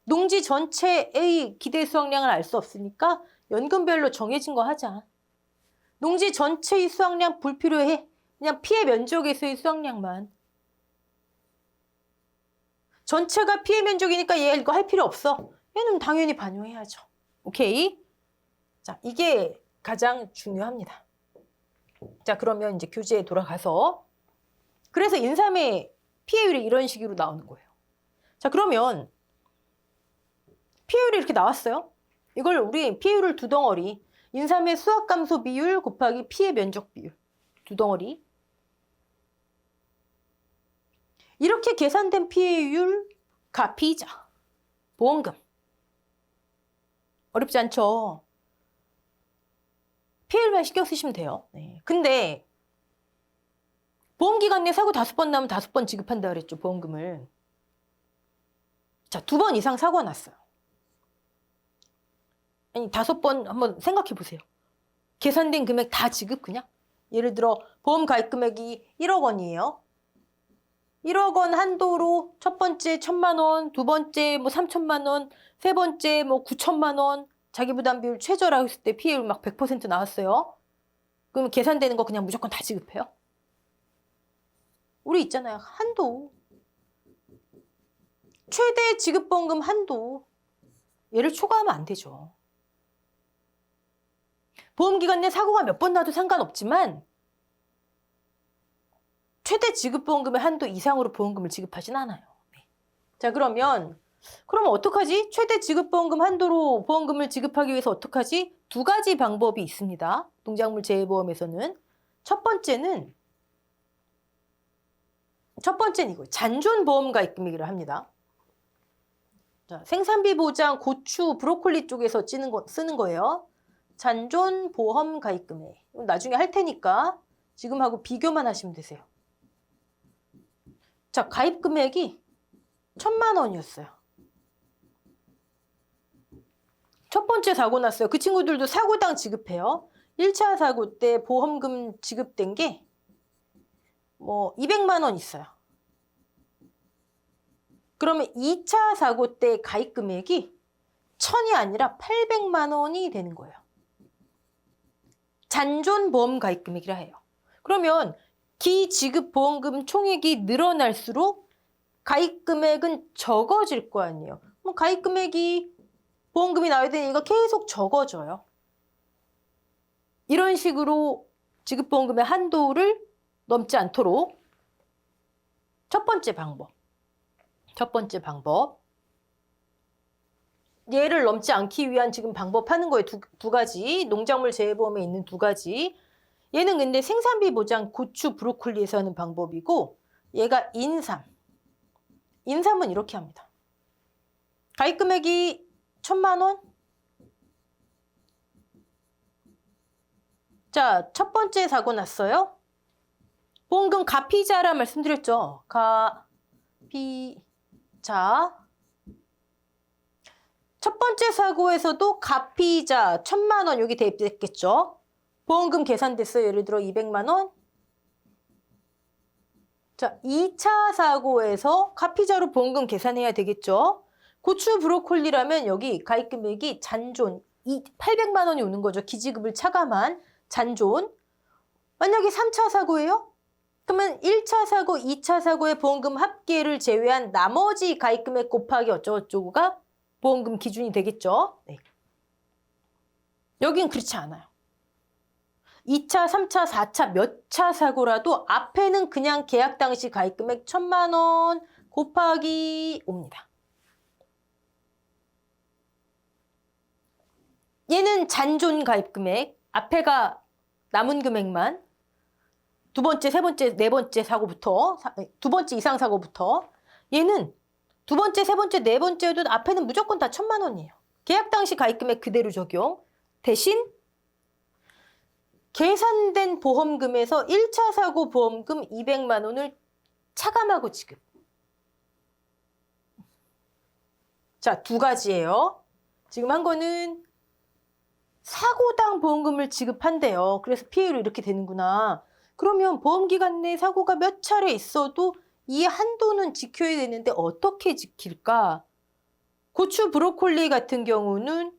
농지 전체의 기대 수확량을 알 수 없으니까 연금별로 정해진 거 하자. 농지 전체의 수확량 불필요해. 그냥 피해 면적에서의 수확량만. 전체가 피해 면적이니까 얘 이거 할 필요 없어. 얘는 당연히 반영해야죠. 오케이? 자, 이게 가장 중요합니다. 자, 그러면 이제 교재에 돌아가서 그래서 인삼의 피해율이 이런 식으로 나오는 거예요. 자, 그러면 피해율이 이렇게 나왔어요. 이걸 우리 피해율을 두 덩어리 인삼의 수확 감소 비율 곱하기 피해 면적 비율 두 덩어리 이렇게 계산된 피해율 가피자 보험금 어렵지 않죠? 피해율만 신경 쓰시면 돼요. 네. 근데 보험기간 내 사고 5번 나면 5번 지급한다 그랬죠, 보험금을. 자, 2번 이상 사고가 났어요. 아니 5번 한번 생각해 보세요. 계산된 금액 다 지급 그냥? 예를 들어 보험 가입 금액이 1억 원이에요. 1억 원 한도로 첫 번째 1,000만 원, 두 번째 뭐 3,000만 원, 세 번째 뭐 9,000만 원 자기 부담 비율 최저라고 했을 때 피해율 막 100% 나왔어요. 그러면 계산되는 거 그냥 무조건 다 지급해요? 우리 있잖아요. 한도. 최대 지급보험금 한도. 얘를 초과하면 안 되죠. 보험기간 내 사고가 몇 번 나도 상관없지만 최대 지급보험금의 한도 이상으로 보험금을 지급하진 않아요. 네. 자, 그러면 어떡하지? 최대 지급보험금 한도로 보험금을 지급하기 위해서 어떡하지? 2가지 방법이 있습니다. 농작물 재해보험에서는. 첫 번째는 이거 잔존 보험 가입 금액이라 합니다. 자, 생산비 보장, 고추, 브로콜리 쪽에서 쓰는 거예요. 잔존 보험 가입 금액. 나중에 할 테니까 지금하고 비교만 하시면 되세요. 자, 가입 금액이 1,000만 원이었어요. 첫 번째 사고 났어요. 그 친구들도 사고당 지급해요. 1차 사고 때 보험금 지급된 게 뭐 200만 원 있어요. 그러면 2차 사고 때 가입 금액이 1,000이 아니라 800만 원이 되는 거예요. 잔존 보험 가입 금액이라 해요. 그러면 기지급 보험금 총액이 늘어날수록 가입 금액은 적어질 거 아니에요. 그럼 가입 금액이 보험금이 나와야 되니까 계속 적어져요. 이런 식으로 지급 보험금의 한도를 넘지 않도록 첫 번째 방법. 얘를 넘지 않기 위한 지금 방법 하는 거예요. 두 가지. 농작물 재해보험에 있는 2가지. 얘는 근데 생산비 보장 고추, 브로콜리에서 하는 방법이고 얘가 인삼. 인삼은 이렇게 합니다. 가입 금액이 1,000만 원. 자, 첫 번째 사고 났어요. 보험금 가피자라 말씀드렸죠. 가피자. 첫 번째 사고에서도 가피자 1,000만 원 여기 대입됐겠죠. 보험금 계산됐어요. 예를 들어 200만 원. 자, 2차 사고에서 가피자로 보험금 계산해야 되겠죠. 고추 브로콜리라면 여기 가입 금액이 잔존 800만 원이 오는 거죠. 기지급을 차감한 잔존. 만약에 3차 사고예요? 그러면 1차 사고, 2차 사고의 보험금 합계를 제외한 나머지 가입 금액 곱하기 어쩌고저쩌고가 보험금 기준이 되겠죠. 네. 여긴 그렇지 않아요. 2차, 3차, 4차 몇 차 사고라도 앞에는 그냥 계약 당시 가입 금액 1,000만 원 곱하기 옵니다. 얘는 잔존 가입 금액, 앞에가 남은 금액만 두 번째, 세 번째, 네 번째 사고부터, 두 번째 이상 사고부터 얘는 두 번째, 세 번째, 네 번째도 앞에는 무조건 다 1,000만 원이에요. 계약 당시 가입 금액 그대로 적용. 대신 계산된 보험금에서 1차 사고 보험금 200만 원을 차감하고 지급. 자, 두 가지예요. 지금 한 거는 사고당 보험금을 지급한대요. 그래서 피해율이 이렇게 되는구나. 그러면 보험기간 내 사고가 몇 차례 있어도 이 한도는 지켜야 되는데 어떻게 지킬까? 고추, 브로콜리 같은 경우는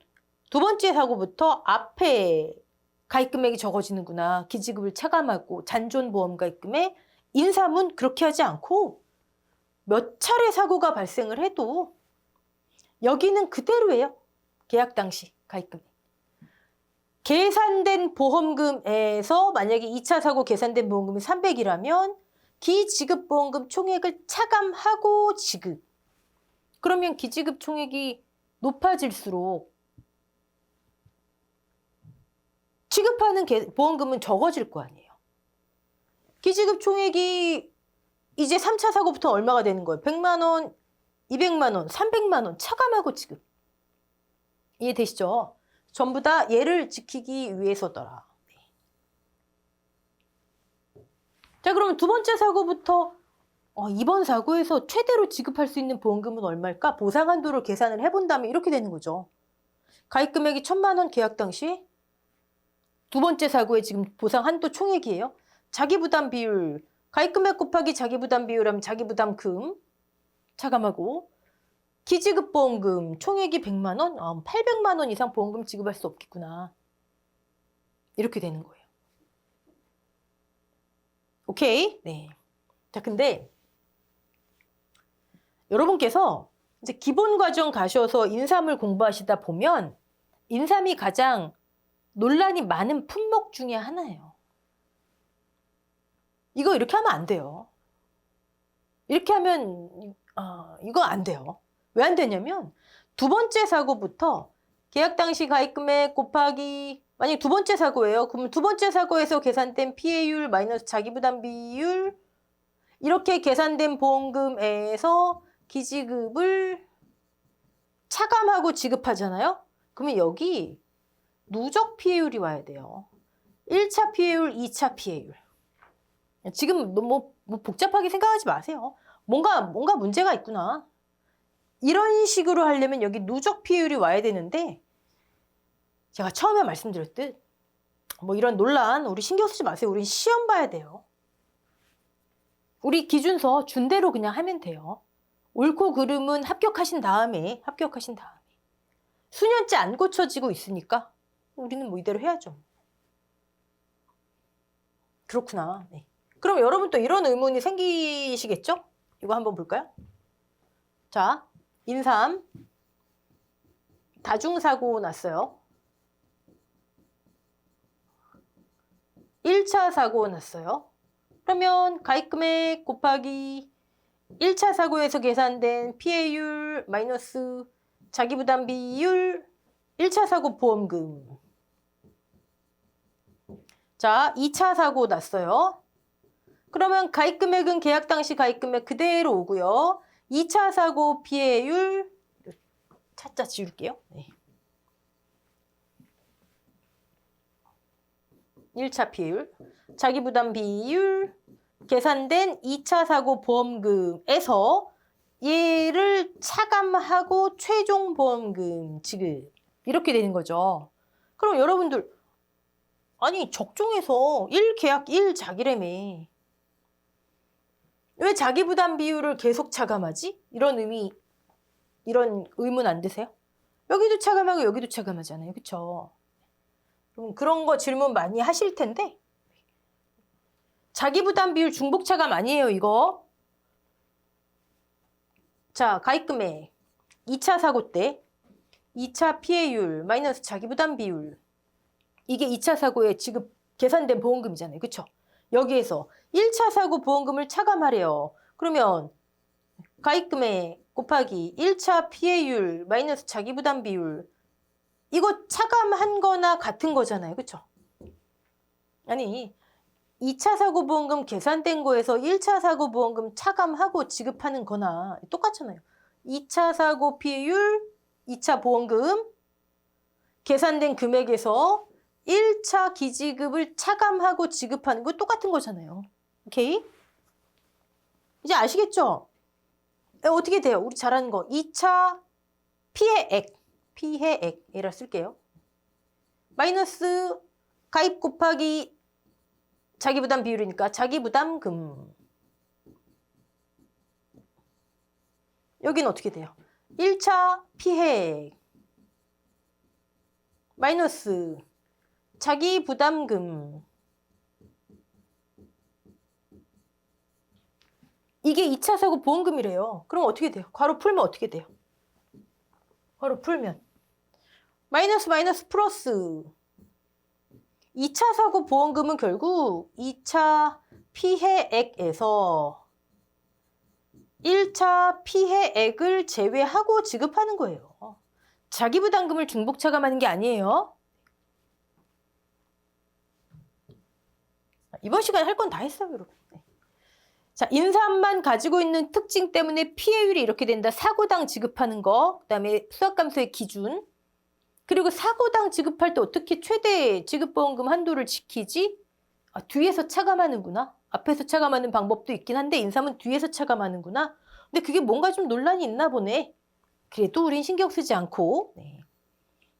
두 번째 사고부터 앞에 가입금액이 적어지는구나. 기지급을 차감하고 잔존보험 가입금에 인삼은 그렇게 하지 않고 몇 차례 사고가 발생을 해도 여기는 그대로예요. 계약 당시 가입금액. 계산된 보험금에서 만약에 2차 사고 계산된 보험금이 300이라면 기지급 보험금 총액을 차감하고 지급. 그러면 기지급 총액이 높아질수록 지급하는 보험금은 적어질 거 아니에요. 기지급 총액이 이제 3차 사고부터 얼마가 되는 거예요? 100만 원, 200만 원, 300만 원 차감하고 지급. 이해되시죠? 전부 다 얘를 지키기 위해서더라. 네. 자, 그러면 두 번째 사고부터 이번 사고에서 최대로 지급할 수 있는 보험금은 얼마일까? 보상 한도를 계산을 해본다면 이렇게 되는 거죠. 가입 금액이 1,000만 원 계약 당시 두 번째 사고에 지금 보상 한도 총액이에요. 자기부담 비율, 가입 금액 곱하기 자기부담 비율하면 자기부담금 차감하고 기지급 보험금 총액이 100만 원? 800만 원 이상 보험금 지급할 수 없겠구나. 이렇게 되는 거예요. 오케이? 네. 자, 근데 여러분께서 이제 기본 과정 가셔서 인삼을 공부하시다 보면 인삼이 가장 논란이 많은 품목 중에 하나예요. 이거 이렇게 하면 안 돼요. 이렇게 하면 이거 안 돼요. 왜 안 되냐면 두 번째 사고부터 계약 당시 가입금액 곱하기 만약 두 번째 사고예요. 그러면 두 번째 사고에서 계산된 피해율 마이너스 자기부담 비율 이렇게 계산된 보험금에서 기지급을 차감하고 지급하잖아요. 그러면 여기 누적 피해율이 와야 돼요. 1차 피해율, 2차 피해율. 지금 너무 복잡하게 생각하지 마세요. 뭔가 문제가 있구나. 이런 식으로 하려면 여기 누적 피해율이 와야 되는데 제가 처음에 말씀드렸듯 이런 논란 우리 신경 쓰지 마세요. 우리 시험 봐야 돼요. 우리 기준서 준 대로 그냥 하면 돼요. 옳고 그름은 합격하신 다음에 수년째 안 고쳐지고 있으니까 우리는 이대로 해야죠. 그렇구나. 네. 그럼 여러분 또 이런 의문이 생기시겠죠? 이거 한번 볼까요? 자, 인삼 다중사고 났어요. 1차 사고 났어요. 그러면 가입금액 곱하기 1차 사고에서 계산된 피해율 마이너스 자기부담 비율 1차 사고 보험금. 자, 2차 사고 났어요. 그러면 가입금액은 계약 당시 가입금액 그대로 오고요. 2차 사고 피해율 차자 지울게요. 네. 1차 피해율, 자기부담 비율, 계산된 2차 사고 보험금에서 얘를 차감하고 최종 보험금 지급 이렇게 되는 거죠. 그럼 여러분들 아니 적중해서 1계약 1자기라며 왜 자기부담 비율을 계속 차감하지? 이런 의문 안 드세요? 여기도 차감하고 여기도 차감하잖아요. 그렇죠? 그런 거 질문 많이 하실 텐데 자기부담 비율 중복 차감 아니에요, 이거. 자, 가입금액 2차 사고 때 2차 피해율 마이너스 자기부담 비율 이게 2차 사고에 지급 계산된 보험금이잖아요. 그렇죠? 여기에서 1차 사고 보험금을 차감하래요. 그러면 가입금액 곱하기 1차 피해율 마이너스 자기부담 비율 이거 차감한 거나 같은 거잖아요. 그렇죠? 아니 2차 사고 보험금 계산된 거에서 1차 사고 보험금 차감하고 지급하는 거나 똑같잖아요. 2차 사고 피해율, 2차 보험금 계산된 금액에서 1차 기지급을 차감하고 지급하는 거 똑같은 거잖아요. 오케이? 이제 아시겠죠? 어떻게 돼요? 우리 잘 아는 거. 2차 피해액. 피해액. 얘라 쓸게요. 마이너스 가입 곱하기 자기부담 비율이니까 자기부담금. 여기는 어떻게 돼요? 1차 피해액. 마이너스 자기부담금. 이게 2차 사고 보험금이래요. 그럼 어떻게 돼요? 괄호 풀면 어떻게 돼요? 괄호 풀면 마이너스 마이너스 플러스 2차 사고 보험금은 결국 2차 피해액에서 1차 피해액을 제외하고 지급하는 거예요. 자기부담금을 중복 차감하는 게 아니에요. 이번 시간에 할 건 다 했어요, 여러분. 자, 인삼만 가지고 있는 특징 때문에 피해율이 이렇게 된다. 사고당 지급하는 거, 그다음에 수학감소의 기준, 그리고 사고당 지급할 때 어떻게 최대 지급보험금 한도를 지키지? 뒤에서 차감하는구나. 앞에서 차감하는 방법도 있긴 한데 인삼은 뒤에서 차감하는구나. 근데 그게 뭔가 좀 논란이 있나 보네. 그래도 우린 신경 쓰지 않고. 네.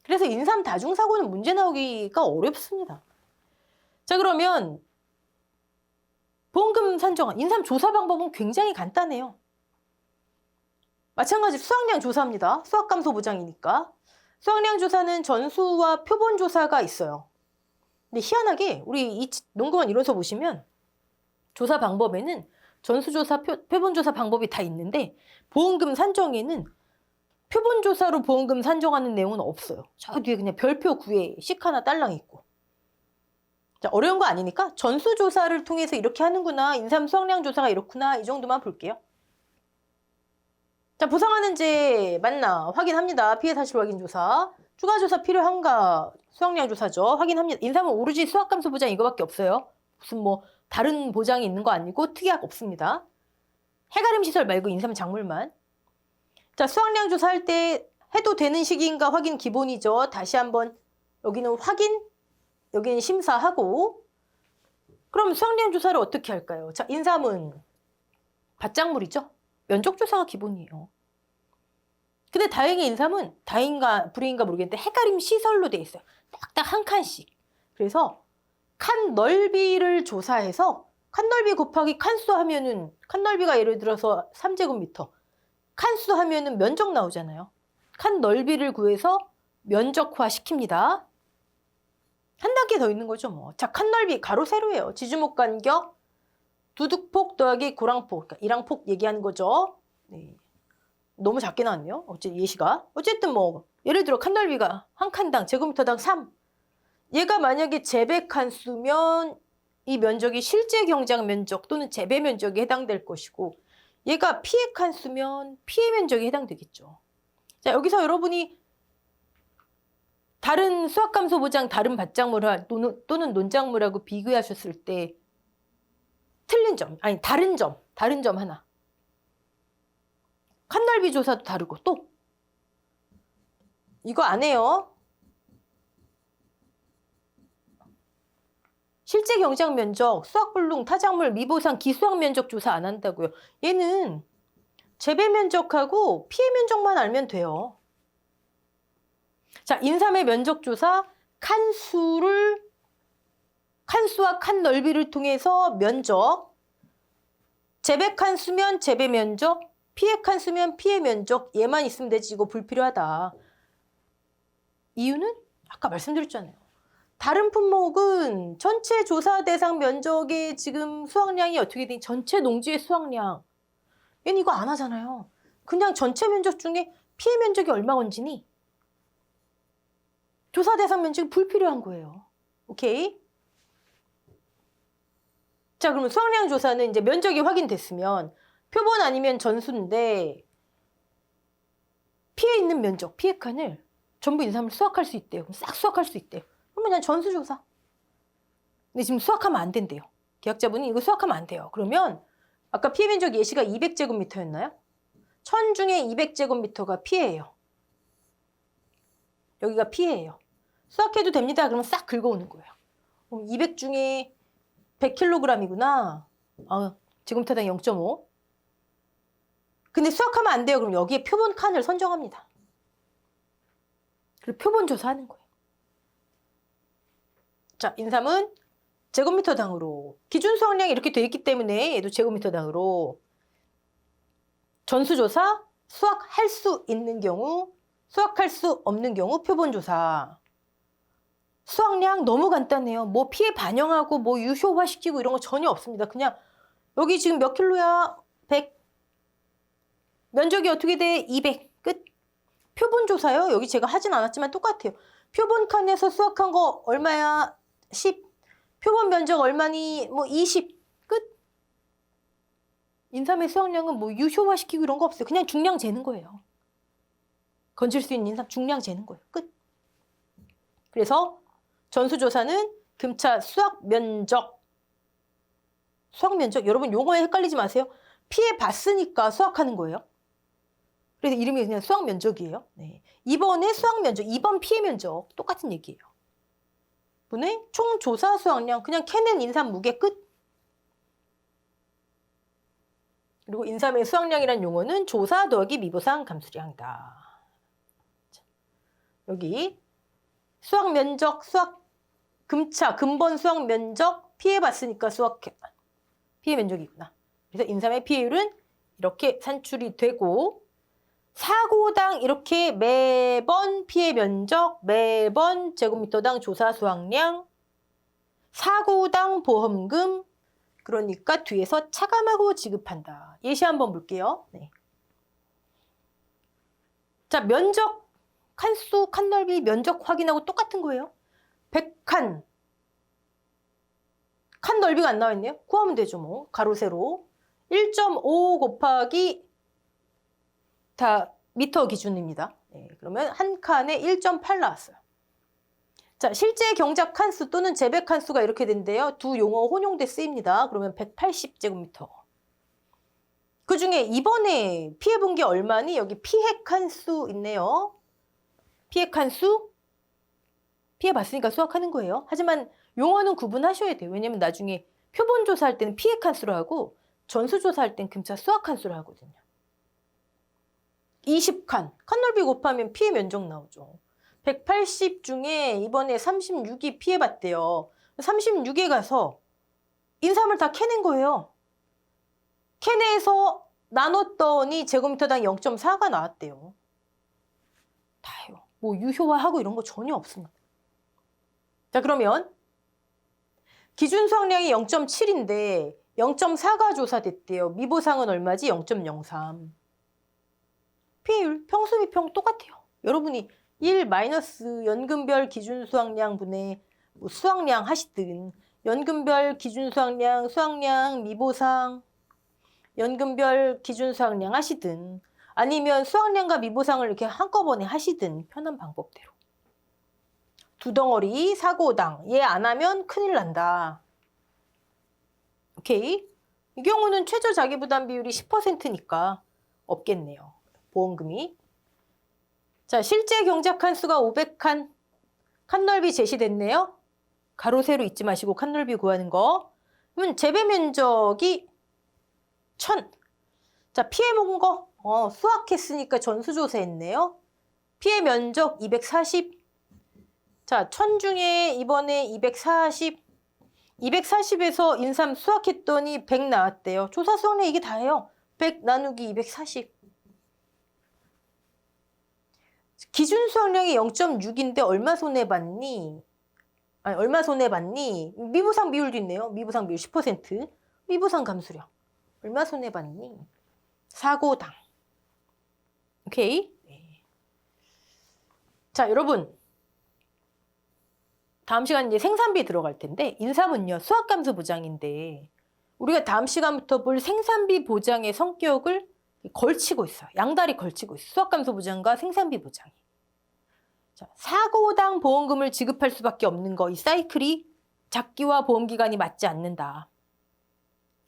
그래서 인삼 다중사고는 문제 나오기가 어렵습니다. 자, 그러면 보험금 산정, 인삼 조사 방법은 굉장히 간단해요. 마찬가지로 수확량 조사입니다. 수확감소 보장이니까. 수확량 조사는 전수와 표본 조사가 있어요. 근데 희한하게 우리 이 농구원 이론서 보시면 조사 방법에는 전수조사, 표본조사 방법이 다 있는데 보험금 산정에는 표본조사로 보험금 산정하는 내용은 없어요. 저 뒤에 그냥 별표 9에 씩 하나 딸랑 있고. 자, 어려운 거 아니니까 전수조사를 통해서 이렇게 하는구나. 인삼 수확량 조사가 이렇구나. 이 정도만 볼게요. 자, 보상하는지 맞나 확인합니다. 피해 사실 확인 조사. 추가 조사 필요한가? 수확량 조사죠. 확인합니다. 인삼은 오로지 수확감소 보장 이거밖에 없어요. 무슨 뭐 다른 보장이 있는 거 아니고 특약 없습니다. 해가림 시설 말고 인삼 작물만. 자, 수확량 조사할 때 해도 되는 시기인가 확인 기본이죠. 다시 한번 여기는 확인, 여기는 심사하고. 그럼 수확량 조사를 어떻게 할까요? 자, 인삼은 밭작물이죠. 면적 조사가 기본이에요. 근데 다행히 인삼은 다행인가 불행인가 모르겠는데 해가림 시설로 돼 있어요. 딱딱 한 칸씩. 그래서 칸 넓이를 조사해서 칸 넓이 곱하기 칸수 하면은 칸 넓이가 예를 들어서 3제곱미터. 칸수 하면은 면적 나오잖아요. 칸 넓이를 구해서 면적화 시킵니다. 한 단계 더 있는 거죠, 뭐. 자, 칸 넓이 가로 세로예요. 지주목 간격, 두둑폭 더하기 고랑폭, 그러니까 이랑폭 얘기하는 거죠. 네. 너무 작게 나왔네요. 예시가. 어쨌든 뭐 예를 들어 칸 넓이가 한 칸당 제곱미터당 3. 얘가 만약에 재배 칸수면 이 면적이 실제 경작 면적 또는 재배 면적에 해당될 것이고 얘가 피해 칸수면 피해 면적에 해당되겠죠. 자, 여기서 여러분이 다른 수확감소 보장 다른 밭작물 또는 논작물하고 비교하셨을 때 틀린 점, 아니 다른 점 하나. 칸넓이 조사도 다르고 또 이거 안 해요. 실제 경작 면적, 수확불능, 타작물, 미보상, 기수확 면적 조사 안 한다고요. 얘는 재배 면적하고 피해 면적만 알면 돼요. 자, 인삼의 면적 조사, 칸수와 칸 넓이를 통해서 면적, 재배 칸수면 재배 면적, 피해 칸수면 피해 면적, 얘만 있으면 되지. 이거 불필요하다. 이유는 아까 말씀드렸잖아요. 다른 품목은 전체 조사 대상 면적의 지금 수확량이 어떻게 되니? 전체 농지의 수확량. 얘는 이거 안 하잖아요. 그냥 전체 면적 중에 피해 면적이 얼마 건지니? 조사 대상 면적이 불필요한 거예요. 오케이? 자, 그러면 수확량 조사는 이제 면적이 확인됐으면 표본 아니면 전수인데 피해 있는 면적, 피해 칸을 전부 인삼을 수확할 수 있대요. 그럼 싹 수확할 수 있대요. 그러면 그냥 전수조사. 근데 지금 수확하면 안 된대요. 계약자분이 이거 수확하면 안 돼요. 그러면 아까 피해 면적 예시가 200제곱미터였나요? 1000 중에 200제곱미터가 피해예요. 여기가 피해예요. 수확해도 됩니다. 그러면 싹 긁어오는 거예요. 200 중에 100kg이구나. 지금부터 당 0.5. 근데 수확하면 안 돼요. 그럼 여기에 표본 칸을 선정합니다. 그리고 표본 조사하는 거예요. 자, 인삼은 제곱미터당으로 기준 수확량이 이렇게 돼 있기 때문에 얘도 제곱미터당으로 전수조사, 수확할 수 있는 경우, 수확할 수 없는 경우 표본조사. 수확량 너무 간단해요. 뭐 피해 반영하고 뭐 유효화시키고 이런 거 전혀 없습니다. 그냥 여기 지금 몇 킬로야? 100. 면적이 어떻게 돼? 200. 끝. 표본조사요. 여기 제가 하진 않았지만 똑같아요. 표본 칸에서 수확한 거 얼마야? 10. 표본 면적 얼마니? 뭐 20. 끝. 인삼의 수확량은 뭐 유효화시키고 이런 거 없어요. 그냥 중량 재는 거예요. 건질 수 있는 인삼 중량 재는 거예요. 끝. 그래서 전수조사는 금차 수확 면적. 수확 면적. 여러분 용어에 헷갈리지 마세요. 피해 봤으니까 수확하는 거예요. 그래서 이름이 그냥 수확 면적이에요. 네. 이번에 수확 면적, 이번 피해 면적 똑같은 얘기예요. 이번에 총 조사 수확량 그냥 캐낸 인삼 무게 끝. 그리고 인삼의 수확량이란 용어는 조사 더하기 미보상 감수량이다. 여기 수확 면적, 수확 금차, 근본 수확 면적 피해 봤으니까 수확해. 피해 면적이구나. 그래서 인삼의 피해율은 이렇게 산출이 되고 사고당 이렇게 매번 피해 면적, 매번 제곱미터당 조사 수확량, 사고당 보험금, 그러니까 뒤에서 차감하고 지급한다. 예시 한번 볼게요. 네. 자, 면적, 칸수, 칸넓이, 면적 확인하고 똑같은 거예요. 100칸. 칸 넓이가 안 나와 있네요. 구하면 되죠, 뭐. 가로, 세로. 1.5 곱하기 다 미터 기준입니다. 네, 그러면 한 칸에 1.8 나왔어요. 자, 실제 경작 칸수 또는 재배 칸수가 이렇게 된대요. 두 용어 혼용돼 쓰입니다. 그러면 180제곱미터. 그 중에 이번에 피해 본 게 얼마니? 여기 피해 칸수 있네요. 피해 칸수. 피해 봤으니까 수확하는 거예요. 하지만 용어는 구분하셔야 돼요. 왜냐면 나중에 표본 조사할 때는 피해 칸수로 하고 전수 조사할 땐 금차 수확 칸수로 하거든요. 20칸. 칸 넓이 곱하면 피해 면적 나오죠. 180 중에 이번에 36이 피해봤대요. 36에 가서 인삼을 다 캐낸 거예요. 캐내서 나눴더니 제곱미터당 0.4가 나왔대요. 다요. 뭐 유효화하고 이런 거 전혀 없습니다. 자, 그러면 기준 수확량이 0.7인데 0.4가 조사됐대요. 미보상은 얼마지? 0.03. 피해율, 평수비평 똑같아요. 여러분이 1 마이너스 연금별 기준 수확량 분의 뭐 수확량 하시든 연금별 기준 수확량, 수확량, 미보상, 연금별 기준 수확량 하시든 아니면 수확량과 미보상을 이렇게 한꺼번에 하시든 편한 방법대로. 두 덩어리 사고당. 얘 안 하면 큰일 난다. 오케이. 이 경우는 최저 자기부담 비율이 10%니까 없겠네요. 보험금이. 자, 실제 경작 칸수가 500칸. 칸 넓이 제시됐네요. 가로 세로 잊지 마시고 칸 넓이 구하는 거. 그러면 재배 면적이 1000. 자, 피해 본 거 수확했으니까 전수조사 했네요. 피해 면적 240. 자, 1000 중에 이번에 240. 240에서 인삼 수확했더니 100 나왔대요. 조사 수확량 이게 다예요. 100 나누기 240. 기준 수확량이 0.6인데 얼마 손해봤니? 아니, 얼마 손해봤니? 미보상 비율도 있네요. 미보상 비율 10%. 미보상 감수량. 얼마 손해봤니? 사고당. 오케이? 네. 자, 여러분. 다음 시간 이제 생산비 들어갈 텐데 인삼은요. 수확감수 보장인데 우리가 다음 시간부터 볼 생산비 보장의 성격을 걸치고 있어요. 양다리 걸치고 있어요. 수확감수 보장과 생산비 보장이. 자, 사고당 보험금을 지급할 수밖에 없는 거. 이 사이클이 작기와 보험기간이 맞지 않는다.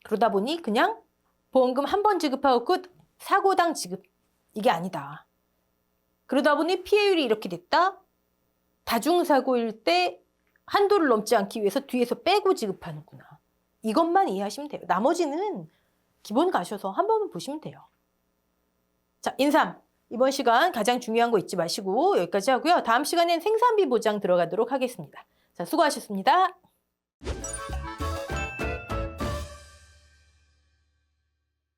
그러다 보니 그냥 보험금 한 번 지급하고 끝. 사고당 지급. 이게 아니다. 그러다 보니 피해율이 이렇게 됐다. 다중사고일 때 한도를 넘지 않기 위해서 뒤에서 빼고 지급하는구나. 이것만 이해하시면 돼요. 나머지는 기본 가셔서 한 번만 보시면 돼요. 자, 인삼. 이번 시간 가장 중요한 거 잊지 마시고 여기까지 하고요. 다음 시간엔 생산비 보장 들어가도록 하겠습니다. 자, 수고하셨습니다.